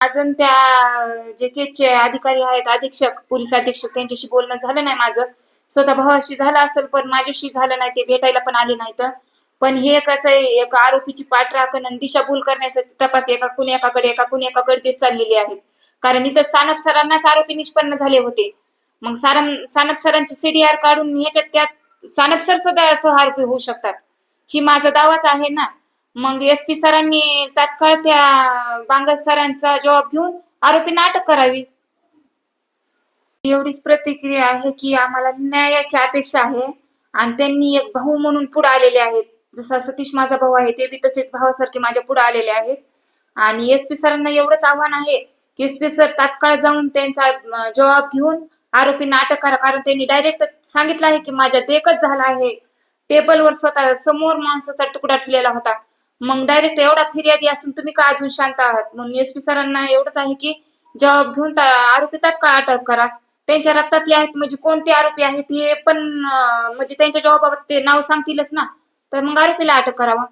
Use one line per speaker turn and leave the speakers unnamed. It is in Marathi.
अजून त्या जे केसचे अधिकारी आहेत, अधीक्षक, पोलीस अधीक्षक त्यांच्याशी बोलणं झालं नाही माझं. स्वतः भावाशी झालं असेल, पण माझ्याशी झालं नाही. ते भेटायला पण आले नाहीत. पण हे कसं आहे, एक आरोपीची पाठराखण आणि दिशाभूल करण्यासाठी तपास कुणी एकाकडे देत चाललेले आहेत. कारण इथं सानप सरांनाच आरोपी निष्पन्न झाले होते. मग सानप सरांची सीडीआर काढून ह्याच्यात त्यात सानप सर सुद्धा आरोपी होऊ शकतात. ही माझा दावाच आहे ना. मग एसपी सरांनी तात्काळ त्या बांगस सरांचा जबाब घेऊन आरोपींना अटक करावी. एवढीच प्रतिक्रिया आहे की आम्हाला न्यायाची अपेक्षा आहे आणि त्यांनी एक भाऊ म्हणून पुढे आलेले आहेत. जसा सतीश माझा भाऊ आहे, ते बी तसेच भावासारखे माझ्या पुढे आलेले आहेत. आणि एसपी सरांना एवढंच आव्हान आहे की एसपी सर तात्काळ जाऊन त्यांचा जबाब घेऊन आरोपींना अटक करा. कारण त्यांनी डायरेक्ट सांगितलं आहे की माझ्या देखत झाला आहे. टेबलवर स्वतः समोर माणसाचा तुकडा ठेवलेला होता. मग डायरेक्ट एवढा फिर्यादी असून तुम्ही का अजून शांत आहात? म्हणून एसपी सरांना एवढंच आहे की जबाब घेऊन आरोपी तात्काळ अटक करा. त्यांच्या रक्तातले आहेत म्हणजे कोणते आरोपी आहेत हे पण म्हणजे त्यांच्या जबाबात ते नाव सांगतीलच ना. तर मग आरोपीला अटक करावा.